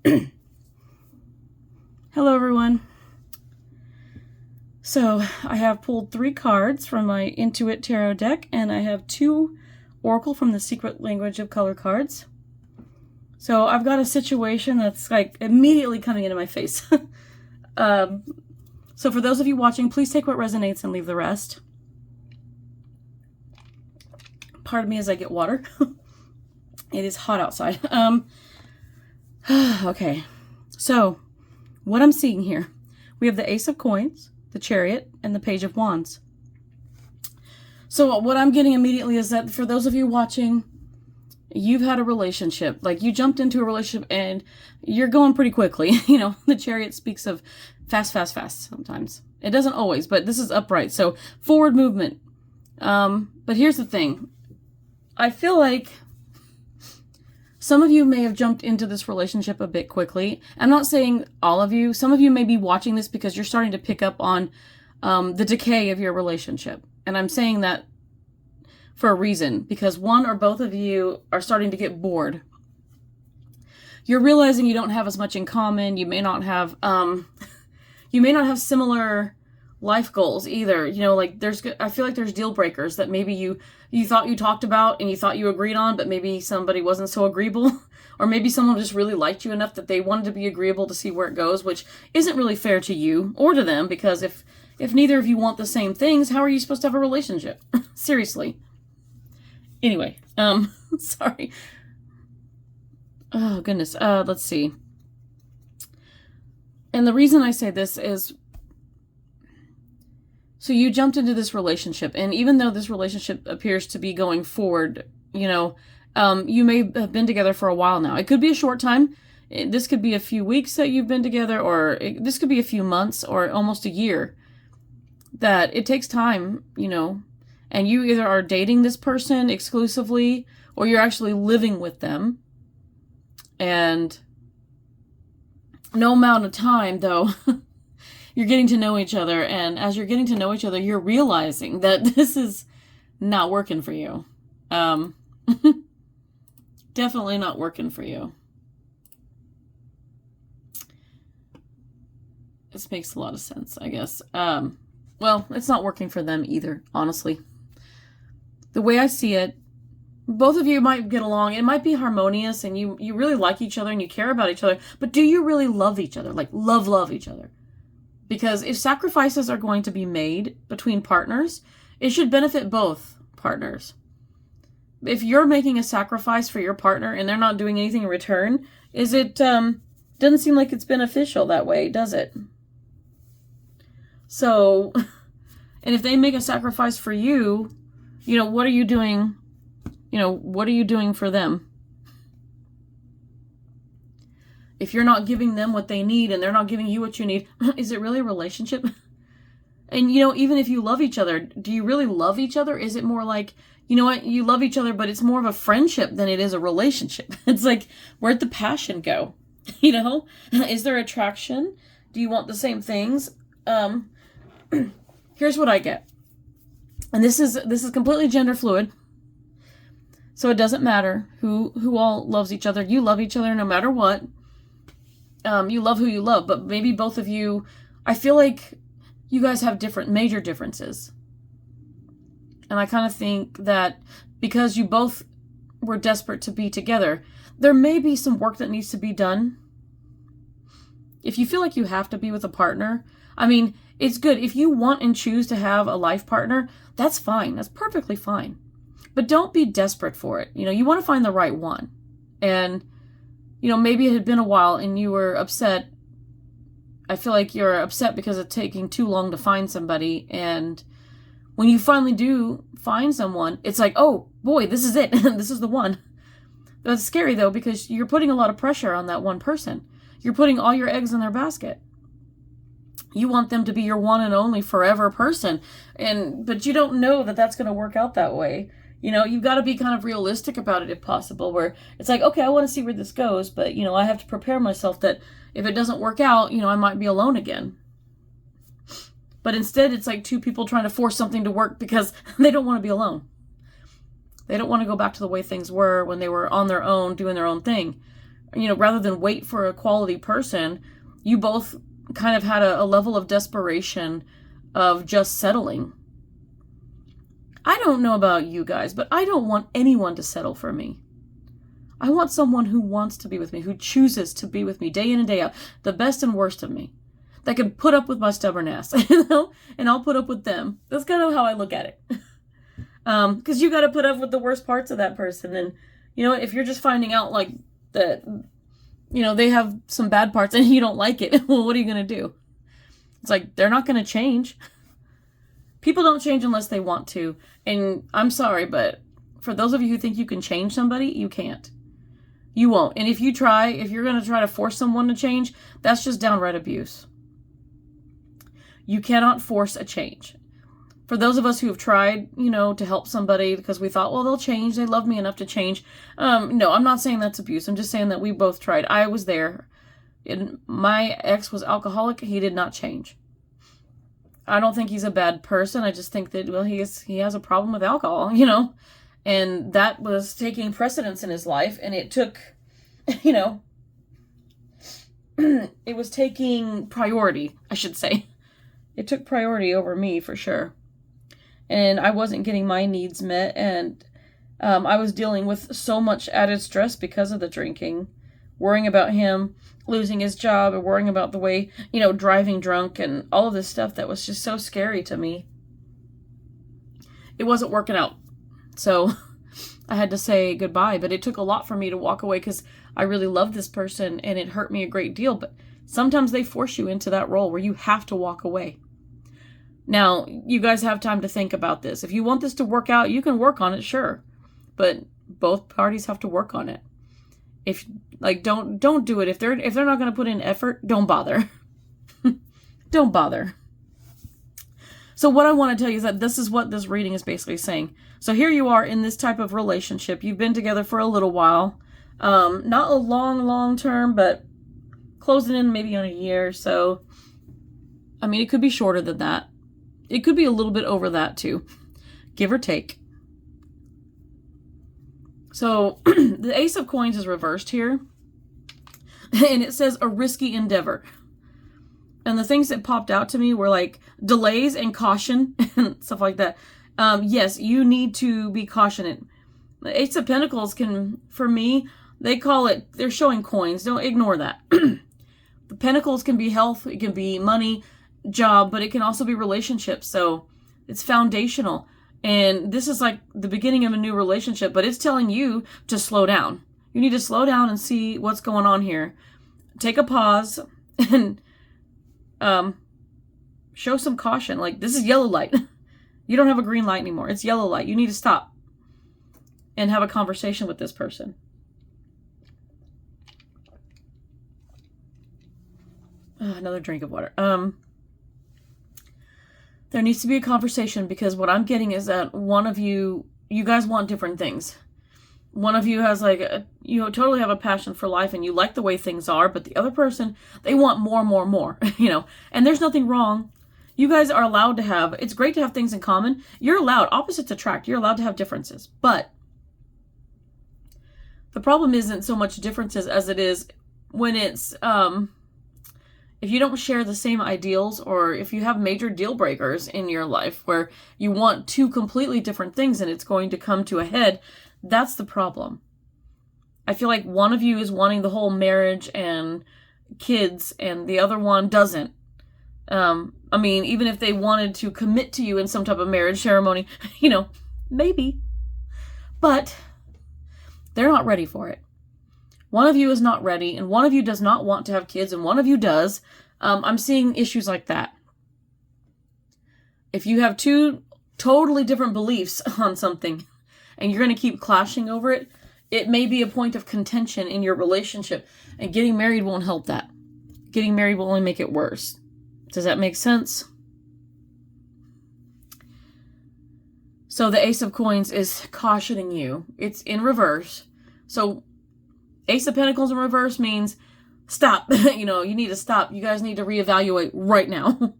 Hello everyone. So I have pulled 3 cards from my Intuit Tarot deck, and I have 2 Oracle from the Secret Language of Color cards. So I've got a situation that's like immediately coming into my face. So for those of you watching, please take what resonates and leave the rest. Pardon me as I get water. It is hot outside. Okay, so what I'm seeing here, we have the Ace of Coins, the Chariot, and the Page of Wands. So what I'm getting immediately is that for those of you watching, you've had a relationship. Like, you jumped into a relationship and you're going pretty quickly. You know, the Chariot speaks of fast, fast, fast sometimes. It doesn't always, but this is upright. So forward movement. But here's the thing. I feel like some of you may have jumped into this relationship a bit quickly. I'm not saying all of you. Some of you may be watching this because you're starting to pick up on the decay of your relationship. And I'm saying that for a reason, because one or both of you are starting to get bored. You're realizing you don't have as much in common. You may not have similar life goals either. You know, like I feel like there's deal breakers that maybe you thought you talked about and you thought you agreed on, but maybe somebody wasn't so agreeable, or maybe someone just really liked you enough that they wanted to be agreeable to see where it goes, which isn't really fair to you or to them, because if neither of you want the same things, how are you supposed to have a relationship? Seriously. Anyway, sorry. Oh, goodness. Let's see. And the reason I say this is, so you jumped into this relationship, and even though this relationship appears to be going forward, you know, you may have been together for a while now. It could be a short time. This could be a few weeks that you've been together, or this could be a few months or almost a year. That it takes time, you know, and you either are dating this person exclusively or you're actually living with them. And no amount of time, though, you're getting to know each other. And as you're getting to know each other, you're realizing that this is not working for you. Definitely not working for you. This makes a lot of sense, I guess. Well, it's not working for them either, honestly. The way I see it, both of you might get along. It might be harmonious and you really like each other and you care about each other. But do you really love each other? Like, love each other? Because if sacrifices are going to be made between partners, it should benefit both partners. If you're making a sacrifice for your partner and they're not doing anything in return, doesn't seem like it's beneficial that way, does it? So, and if they make a sacrifice for you, you know, what are you doing? You know, what are you doing for them? If you're not giving them what they need and they're not giving you what you need, is it really a relationship? And, you know, even if you love each other, do you really love each other? Is it more like, you know what, you love each other, but it's more of a friendship than it is a relationship? It's like, where'd the passion go? You know, is there attraction? Do you want the same things? Here's what I get. And this is completely gender fluid. So it doesn't matter who all loves each other. You love each other no matter what. You love who you love, but maybe both of you, I feel like you guys have major differences. And I kind of think that because you both were desperate to be together, there may be some work that needs to be done. If you feel like you have to be with a partner, I mean, it's good. If you want and choose to have a life partner, that's fine. That's perfectly fine. But don't be desperate for it. You know, you want to find the right one. And, you know, maybe it had been a while and you were upset. I feel like you're upset because it's taking too long to find somebody. And when you finally do find someone, it's like, oh boy, this is it. This is the one. That's scary though, because you're putting a lot of pressure on that one person. You're putting all your eggs in their basket. You want them to be your one and only forever person. But you don't know that that's going to work out that way. You know, you've got to be kind of realistic about it if possible, where it's like, okay, I want to see where this goes, but, you know, I have to prepare myself that if it doesn't work out, you know, I might be alone again. But instead, it's like 2 people trying to force something to work because they don't want to be alone. They don't want to go back to the way things were when they were on their own, doing their own thing. rather than wait for a quality person, you both kind of had a level of desperation of just settling. I don't know about you guys, but I don't want anyone to settle for me. I want someone who wants to be with me, who chooses to be with me day in and day out, the best and worst of me, that can put up with my stubborn ass, and I'll put up with them. That's kind of how I look at it. Because you got to put up with the worst parts of that person. And, if you're just finding out like that, they have some bad parts and you don't like it, well, what are you going to do? It's like, they're not going to change. People don't change unless they want to. And I'm sorry, but for those of you who think you can change somebody, you can't. You won't. And if you're going to try to force someone to change, that's just downright abuse. You cannot force a change. For those of us who have tried, to help somebody because we thought, well, they'll change. They love me enough to change. No, I'm not saying that's abuse. I'm just saying that we both tried. I was there. And my ex was alcoholic. He did not change. I don't think he's a bad person. I just think that, well, he has a problem with alcohol, and that was taking precedence in his life. And it took, it was taking priority, I should say. It took priority over me for sure. And I wasn't getting my needs met. And I was dealing with so much added stress because of the drinking, worrying about him losing his job, and worrying about the way, driving drunk and all of this stuff that was just so scary to me. It wasn't working out. So I had to say goodbye, but it took a lot for me to walk away because I really loved this person and it hurt me a great deal. But sometimes they force you into that role where you have to walk away. Now, you guys have time to think about this. If you want this to work out, you can work on it, sure. But both parties have to work on it. If don't do it. If they're not going to put in effort, don't bother. Don't bother. So what I want to tell you is that this is what this reading is basically saying. So here you are in this type of relationship. You've been together for a little while. Not a long term, but closing in maybe on a year or so. I mean, it could be shorter than that. It could be a little bit over that too, give or take. So the Ace of Coins is reversed here. And it says a risky endeavor. And the things that popped out to me were like delays and caution and stuff like that. Yes, you need to be cautionate. The Ace of Pentacles can, for me, they're showing coins. Don't ignore that. The Pentacles can be health, it can be money, job, but it can also be relationships. So it's foundational. And this is like the beginning of a new relationship, but it's telling you to slow down. You need to slow down and see what's going on here. Take a pause and show some caution. Like, this is yellow light. You don't have a green light anymore. It's yellow light. You need to stop and have a conversation with this person. Another drink of water. There needs to be a conversation, because what I'm getting is that one of you guys want different things. One of you has you totally have a passion for life and you like the way things are, but the other person, they want more, and there's nothing wrong. You guys are allowed to have, it's great to have things in common. You're allowed, opposites attract. You're allowed to have differences, but the problem isn't so much differences as it is when it's, if you don't share the same ideals, or if you have major deal breakers in your life where you want two completely different things and it's going to come to a head, that's the problem. I feel like one of you is wanting the whole marriage and kids and the other one doesn't. I mean, even if they wanted to commit to you in some type of marriage ceremony, maybe. But they're not ready for it. One of you is not ready, and one of you does not want to have kids, and one of you does. I'm seeing issues like that. If you have two totally different beliefs on something, and you're going to keep clashing over it, it may be a point of contention in your relationship, and getting married won't help that. Getting married will only make it worse. Does that make sense? So the Ace of Coins is cautioning you. It's in reverse. So Ace of Pentacles in reverse means stop. You need to stop. You guys need to reevaluate right now.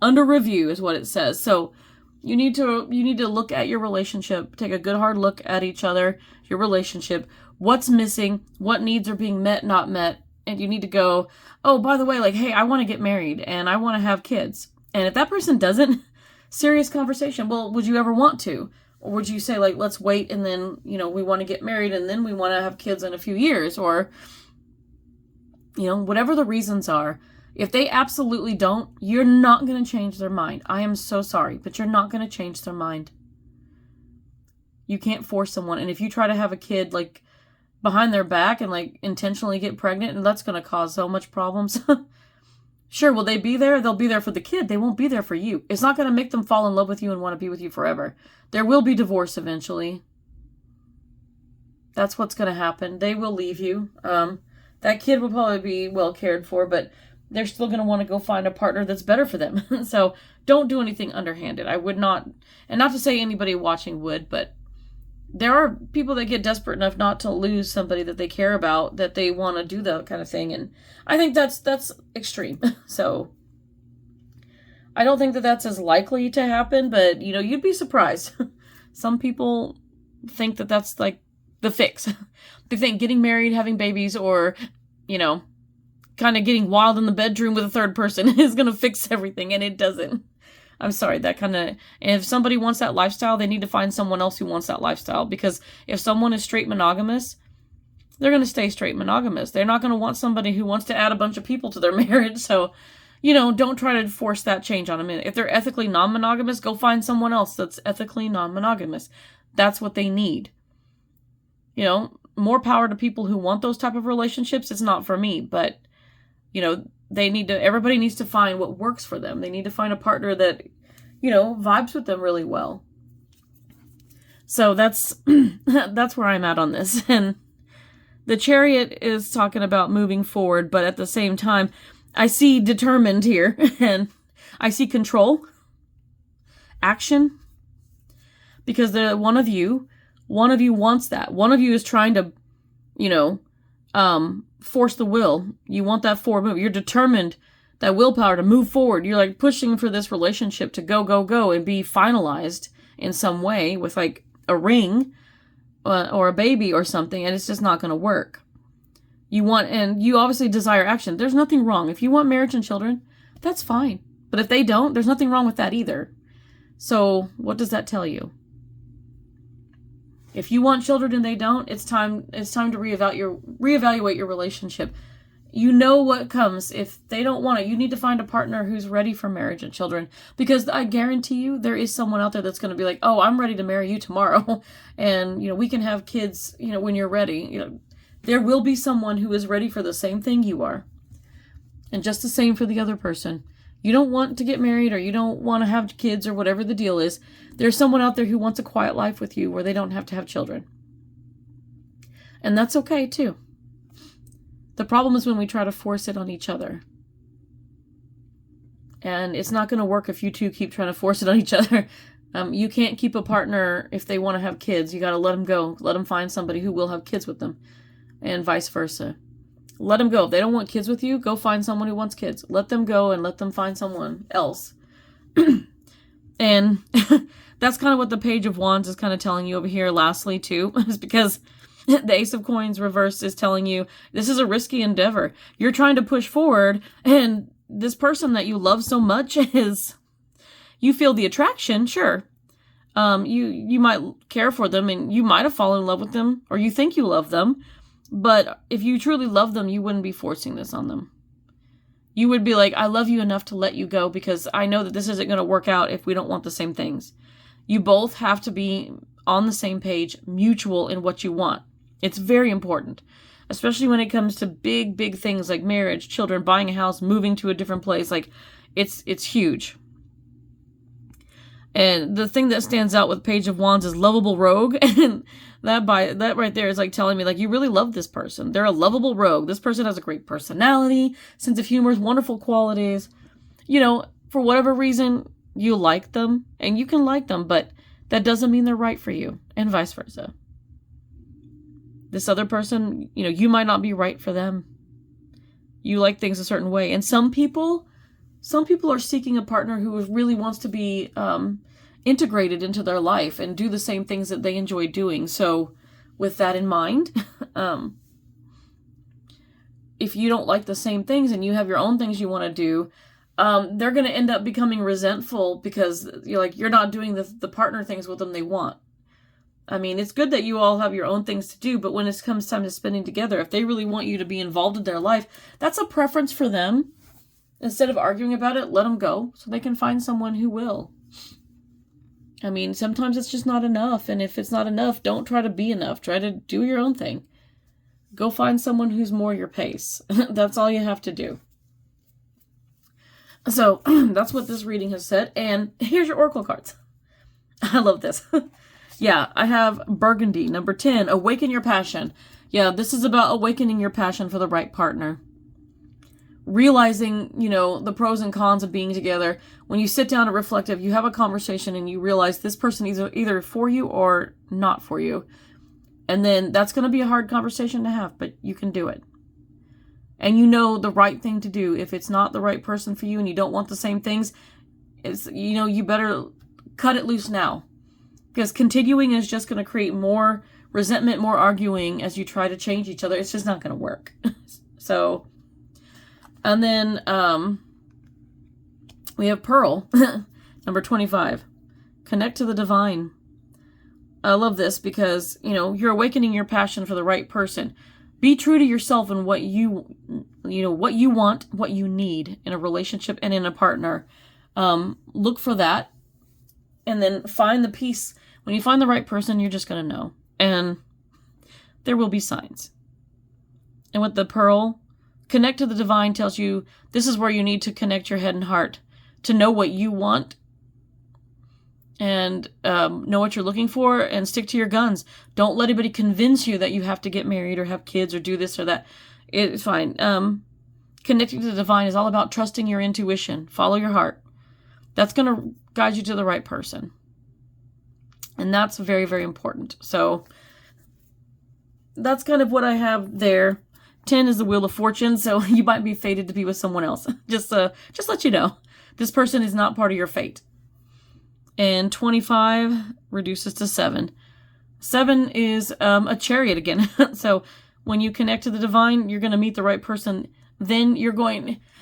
Under review is what it says. So you need to look at your relationship, take a good hard look at each other, your relationship. what's missing, what needs are being met, not met. And you need to go, oh, by the way, like, hey, I want to get married and I want to have kids. And if that person doesn't, serious conversation. Well, would you ever want to? Or would you say, like, let's wait and then, we want to get married and then we want to have kids in a few years? Or, whatever the reasons are, if they absolutely don't, you're not going to change their mind. I am so sorry, but you're not going to change their mind. You can't force someone. And if you try to have a kid, like, behind their back and, like, intentionally get pregnant, and that's going to cause so much problems. Sure, will they be there? They'll be there for the kid. They won't be there for you. It's not going to make them fall in love with you and want to be with you forever. There will be divorce eventually. That's what's going to happen. They will leave you. That kid will probably be well cared for, but they're still going to want to go find a partner that's better for them. So don't do anything underhanded. I would not, and not to say anybody watching would, but there are people that get desperate enough not to lose somebody that they care about, that they want to do that kind of thing. And I think that's extreme. So I don't think that that's as likely to happen, but you'd be surprised. Some people think that that's like the fix. They think getting married, having babies, or, kind of getting wild in the bedroom with a third person is going to fix everything. And it doesn't. I'm sorry, and if somebody wants that lifestyle, they need to find someone else who wants that lifestyle. Because if someone is straight monogamous, they're going to stay straight monogamous. They're not going to want somebody who wants to add a bunch of people to their marriage. So, don't try to force that change on them. If they're ethically non-monogamous, go find someone else that's ethically non-monogamous. That's what they need. More power to people who want those type of relationships. It's not for me, but, everybody needs to find what works for them. They need to find a partner that, vibes with them really well. So that's where I'm at on this. And the Chariot is talking about moving forward, but at the same time, I see determined here, and I see control, action, because one of you wants that. One of you is trying to, force the will. You want that forward move. You're determined, that willpower to move forward. You're like pushing for this relationship to go and be finalized in some way with like a ring or a baby or something, and it's just not going to work. And you obviously desire action. There's nothing wrong. If you want marriage and children, that's fine. But if they don't, there's nothing wrong with that either. So what does that tell you? If you want children and they don't, it's time to reevaluate your relationship. You know what comes. If they don't want it, you need to find a partner who's ready for marriage and children. Because I guarantee you, there is someone out there that's going to be like, oh, I'm ready to marry you tomorrow. And, we can have kids, when you're ready. There will be someone who is ready for the same thing you are. And just the same for the other person. You don't want to get married, or you don't want to have kids, or whatever the deal is. There's someone out there who wants a quiet life with you where they don't have to have children. And that's okay too. The problem is when we try to force it on each other. And it's not going to work if you two keep trying to force it on each other. You can't keep a partner if they want to have kids. You got to let them go. Let them find somebody who will have kids with them. And vice versa. Let them go. If they don't want kids with you, go find someone who wants kids. Let them go and let them find someone else. And that's kind of what the Page of Wands is kind of telling you over here lastly too, is because the Ace of Coins reversed is telling you this is a risky endeavor. You're trying to push forward, and this person that you love so much you feel the attraction, sure. You might care for them, and you might have fallen in love with them, or you think you love them. But if you truly love them, you wouldn't be forcing this on them. You would be like, I love you enough to let you go because I know that this isn't going to work out if we don't want the same things. You both have to be on the same page, mutual in what you want. It's very important, especially when it comes to big, big things like marriage, children, buying a house, moving to a different place. Like, it's huge. And the thing that stands out with Page of Wands is lovable rogue. And that right there is like telling me, like, you really love this person. They're a lovable rogue. This person has a great personality, sense of humor, wonderful qualities. For whatever reason, you like them, and you can like them, but that doesn't mean they're right for you, and vice versa. This other person, you might not be right for them. You like things a certain way. And some people are seeking a partner who really wants to be integrated into their life and do the same things that they enjoy doing. So with that in mind, if you don't like the same things and you have your own things you want to do, they're going to end up becoming resentful because you're not doing the partner things with them they want. I mean, it's good that you all have your own things to do, but when it comes time to spending together, if they really want you to be involved in their life, that's a preference for them. Instead of arguing about it, let them go so they can find someone who will. I mean, sometimes it's just not enough. And if it's not enough, don't try to be enough. Try to do your own thing. Go find someone who's more your pace. That's all you have to do. So that's what this reading has said. And here's your oracle cards. I love this. Yeah, I have Burgundy, number 10, awaken your passion. Yeah, this is about awakening your passion for the right partner. Realizing, the pros and cons of being together. When you sit down and reflect, if you have a conversation and you realize this person is either for you or not for you. And then that's going to be a hard conversation to have, but you can do it. And you know the right thing to do. If it's not the right person for you and you don't want the same things, you better cut it loose now. Because continuing is just going to create more resentment, more arguing as you try to change each other. It's just not going to work. So, and then we have Pearl, number 25. Connect to the divine. I love this because, you're awakening your passion for the right person. Be true to yourself and what you want, what you need in a relationship and in a partner. Look for that. And then find the peace. When you find the right person, you're just going to know. And there will be signs. And with the Pearl, connect to the divine tells you this is where you need to connect your head and heart to know what you want and know what you're looking for and stick to your guns. Don't let anybody convince you that you have to get married or have kids or do this or that. It's fine. Connecting to the divine is all about trusting your intuition. Follow your heart. That's going to guide you to the right person. And that's very, very important. So that's kind of what I have there. 10 is the Wheel of Fortune, so you might be fated to be with someone else. Just let you know. This person is not part of your fate. And 25 reduces to 7. 7 is a Chariot again. So when you connect to the divine, you're going to meet the right person. Then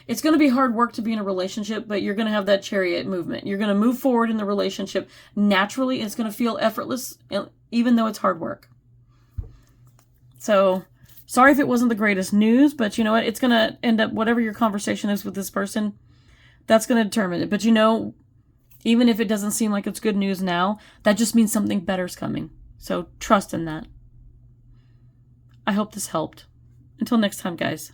it's going to be hard work to be in a relationship, but you're going to have that Chariot movement. You're going to move forward in the relationship naturally. It's going to feel effortless, even though it's hard work. So, sorry if it wasn't the greatest news, but you know what? It's going to end up, whatever your conversation is with this person, that's going to determine it. But even if it doesn't seem like it's good news now, that just means something better's coming. So, trust in that. I hope this helped. Until next time, guys.